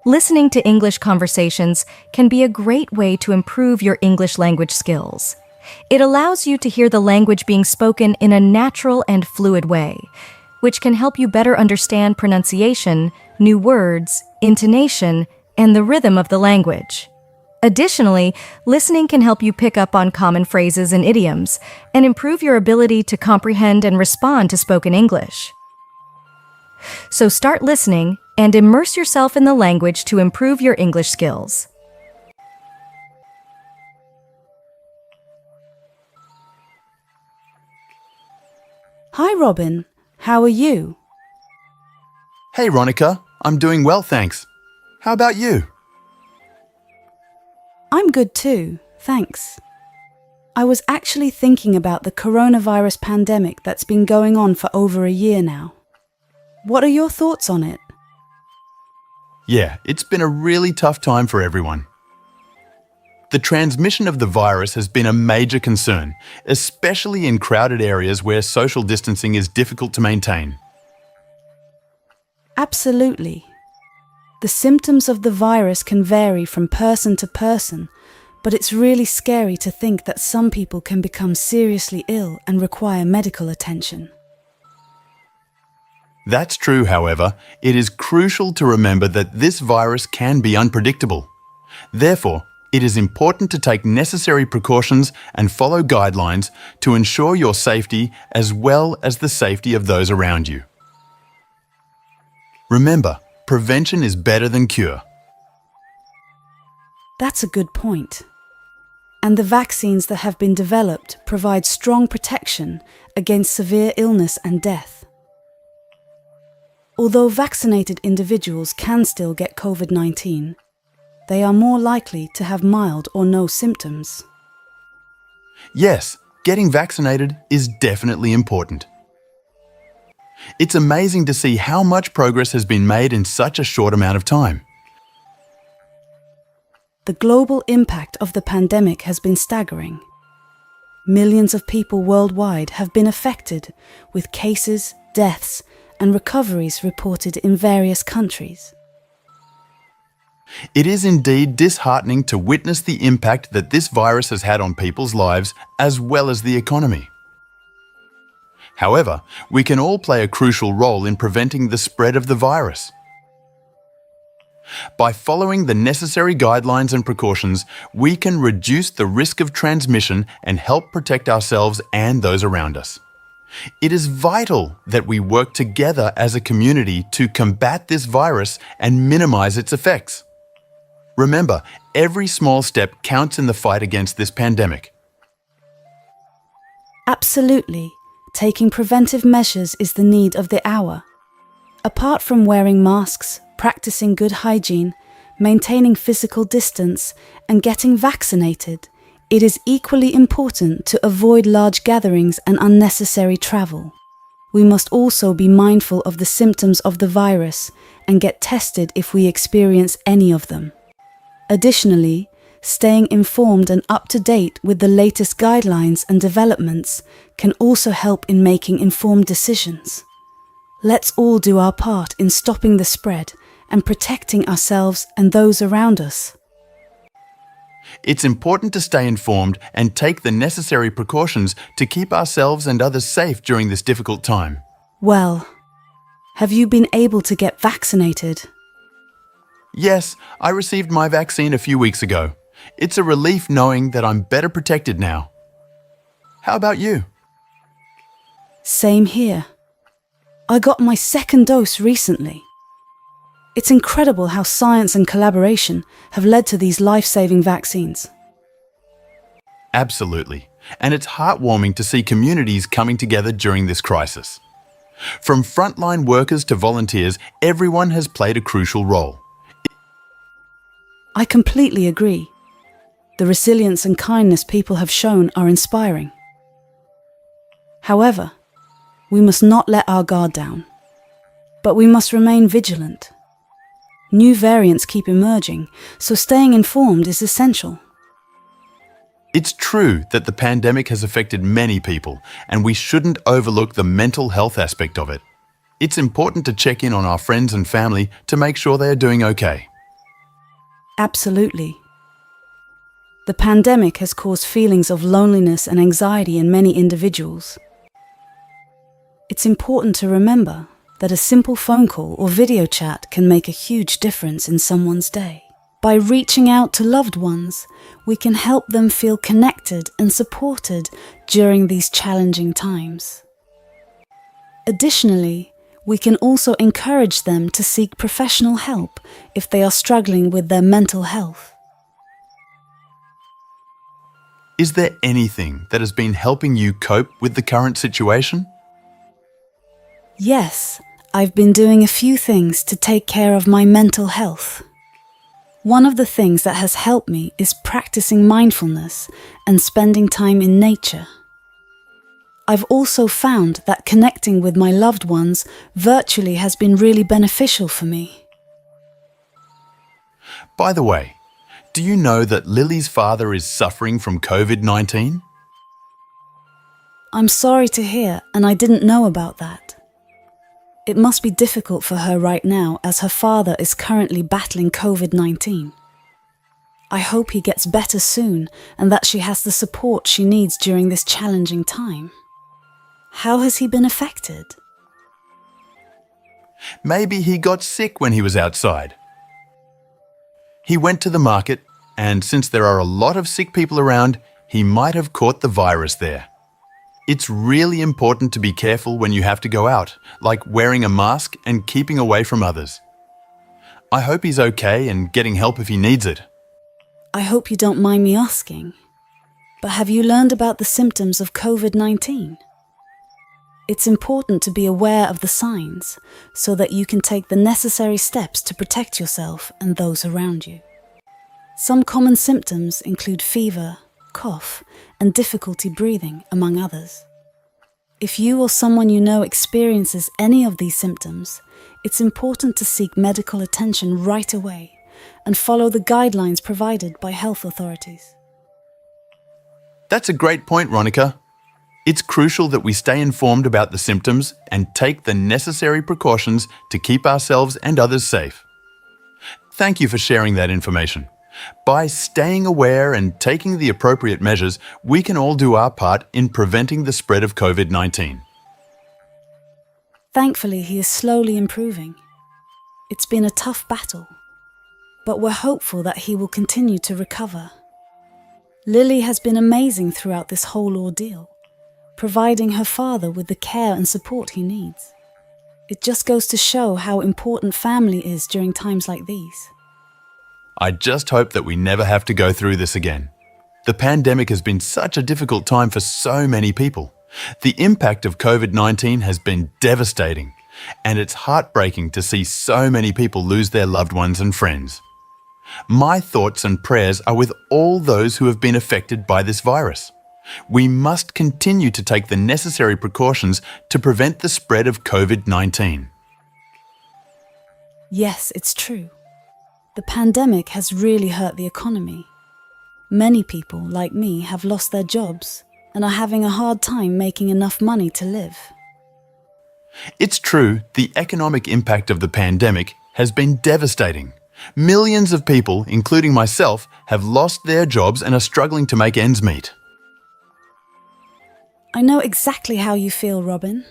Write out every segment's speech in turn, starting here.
Listening to English conversations can be a great way to improve your English language skills. It allows you to hear the language being spoken in a natural and fluid way, which can help you better understand pronunciation, new words, intonation, and the rhythm of the language. Additionally, listening can help you pick up on common phrases and idioms and improve your ability to comprehend and respond to spoken English. So start listening and immerse yourself in the language to improve your English skills. Hi Robin, how are you? Hey, Ronica. I'm doing well, thanks. How about you? I'm good too, thanks. I was actually thinking about the coronavirus pandemic that's been going on for over a year now. What are your thoughts on it? Yeah, it's been a really tough time for everyone. The transmission of the virus has been a major concern, especially in crowded areas where social distancing is difficult to maintain. Absolutely. The symptoms of the virus can vary from person to person, but it's really scary to think that some people can become seriously ill and require medical attention. That's true, however. It is crucial to remember that this virus can be unpredictable. Therefore, it is important to take necessary precautions and follow guidelines to ensure your safety as well as the safety of those around you. Remember, prevention is better than cure. That's a good point. And the vaccines that have been developed provide strong protection against severe illness and death. Although vaccinated individuals can still get COVID-19, they are more likely to have mild or no symptoms. Yes, getting vaccinated is definitely important. It's amazing to see how much progress has been made in such a short amount of time. The global impact of the pandemic has been staggering. Millions of people worldwide have been affected, with cases, deaths, and recoveries reported in various countries. It is indeed disheartening to witness the impact that this virus has had on people's lives as well as the economy. However, we can all play a crucial role in preventing the spread of the virus. By following the necessary guidelines and precautions, we can reduce the risk of transmission and help protect ourselves and those around us. It is vital that we work together as a community to combat this virus and minimize its effects. Remember, every small step counts in the fight against this pandemic. Absolutely, taking preventive measures is the need of the hour. Apart from wearing masks, practicing good hygiene, maintaining physical distance, and getting vaccinated, it is equally important to avoid large gatherings and unnecessary travel. We must also be mindful of the symptoms of the virus and get tested if we experience any of them. Additionally, staying informed and up to date with the latest guidelines and developments can also help in making informed decisions. Let's all do our part in stopping the spread and protecting ourselves and those around us. It's important to stay informed and take the necessary precautions to keep ourselves and others safe during this difficult time. Well, have you been able to get vaccinated? Yes, I received my vaccine a few weeks ago. It's a relief knowing that I'm better protected now. How about you? Same here. I got my second dose recently. It's incredible how science and collaboration have led to these life-saving vaccines. Absolutely. And it's heartwarming to see communities coming together during this crisis. From frontline workers to volunteers, everyone has played a crucial role. I completely agree. The resilience and kindness people have shown are inspiring. However, we must not let our guard down. But we must remain vigilant. New variants keep emerging, so staying informed is essential. It's true that the pandemic has affected many people, and we shouldn't overlook the mental health aspect of it. It's important to check in on our friends and family to make sure they are doing okay. Absolutely. The pandemic has caused feelings of loneliness and anxiety in many individuals. It's important to remember that a simple phone call or video chat can make a huge difference in someone's day. By reaching out to loved ones, we can help them feel connected and supported during these challenging times. Additionally, we can also encourage them to seek professional help if they are struggling with their mental health. Is there anything that has been helping you cope with the current situation? Yes, I've been doing a few things to take care of my mental health. One of the things that has helped me is practicing mindfulness and spending time in nature. I've also found that connecting with my loved ones virtually has been really beneficial for me. By the way, do you know that Lily's father is suffering from COVID-19? I'm sorry to hear, and I didn't know about that. It must be difficult for her right now as her father is currently battling COVID-19. I hope he gets better soon and that she has the support she needs during this challenging time. How has he been affected? Maybe he got sick when he was outside. He went to the market, and since there are a lot of sick people around, he might have caught the virus there. It's really important to be careful when you have to go out, like wearing a mask and keeping away from others. I hope he's okay and getting help if he needs it. I hope you don't mind me asking, but have you learned about the symptoms of COVID-19? It's important to be aware of the signs so that you can take the necessary steps to protect yourself and those around you. Some common symptoms include fever, cough, and difficulty breathing, among others. If you or someone you know experiences any of these symptoms, it's important to seek medical attention right away and follow the guidelines provided by health authorities. That's a great point, Ronica. It's crucial that we stay informed about the symptoms and take the necessary precautions to keep ourselves and others safe. Thank you for sharing that information. By staying aware and taking the appropriate measures, we can all do our part in preventing the spread of COVID-19. Thankfully, he is slowly improving. It's been a tough battle, but we're hopeful that he will continue to recover. Lily has been amazing throughout this whole ordeal, providing her father with the care and support he needs. It just goes to show how important family is during times like these. I just hope that we never have to go through this again. The pandemic has been such a difficult time for so many people. The impact of COVID-19 has been devastating, and it's heartbreaking to see so many people lose their loved ones and friends. My thoughts and prayers are with all those who have been affected by this virus. We must continue to take the necessary precautions to prevent the spread of COVID-19. Yes, it's true. The pandemic has really hurt the economy. Many people, like me, have lost their jobs and are having a hard time making enough money to live. It's true, the economic impact of the pandemic has been devastating. Millions of people, including myself, have lost their jobs and are struggling to make ends meet. I know exactly how you feel, Robin.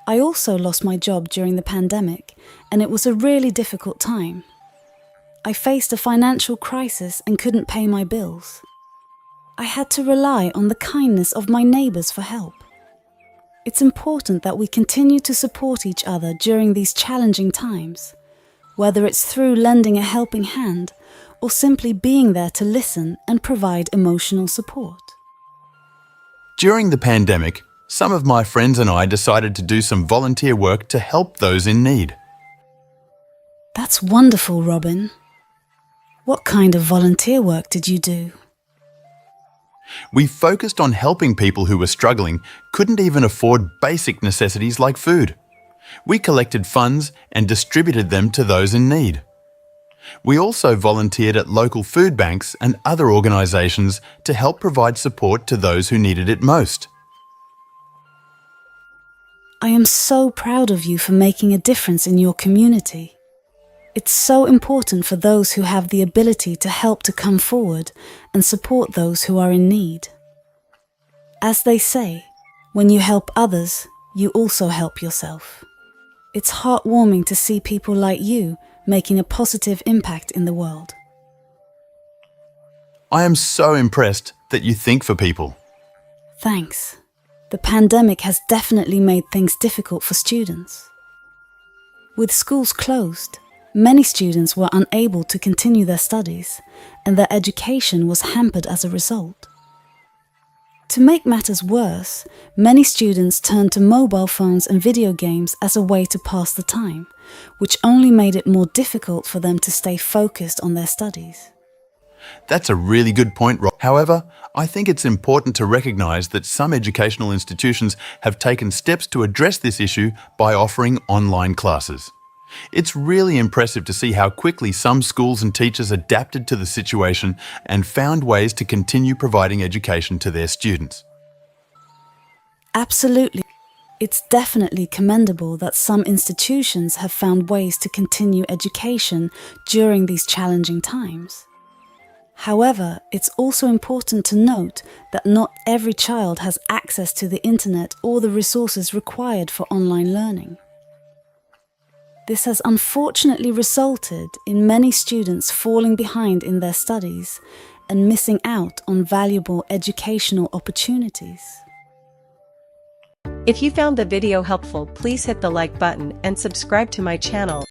I also lost my job during the pandemic, and it was a really difficult time. I faced a financial crisis and couldn't pay my bills. I had to rely on the kindness of my neighbours for help. It's important that we continue to support each other during these challenging times, whether it's through lending a helping hand or simply being there to listen and provide emotional support. During the pandemic, some of my friends and I decided to do some volunteer work to help those in need. That's wonderful, Robin. What kind of volunteer work did you do? We focused on helping people who were struggling, couldn't even afford basic necessities like food. We collected funds and distributed them to those in need. We also volunteered at local food banks and other organisations to help provide support to those who needed it most. I am so proud of you for making a difference in your community. It's so important for those who have the ability to help to come forward and support those who are in need. As they say, when you help others, you also help yourself. It's heartwarming to see people like you making a positive impact in the world. I am so impressed that you think for people. Thanks. The pandemic has definitely made things difficult for students. With schools closed, many students were unable to continue their studies, and their education was hampered as a result. To make matters worse, many students turned to mobile phones and video games as a way to pass the time, which only made it more difficult for them to stay focused on their studies. That's a really good point, Rob. However, I think it's important to recognise that some educational institutions have taken steps to address this issue by offering online classes. It's really impressive to see how quickly some schools and teachers adapted to the situation and found ways to continue providing education to their students. Absolutely. It's definitely commendable that some institutions have found ways to continue education during these challenging times. However, it's also important to note that not every child has access to the internet or the resources required for online learning. This has unfortunately resulted in many students falling behind in their studies and missing out on valuable educational opportunities. If you found the video helpful, please hit the like button and subscribe to my channel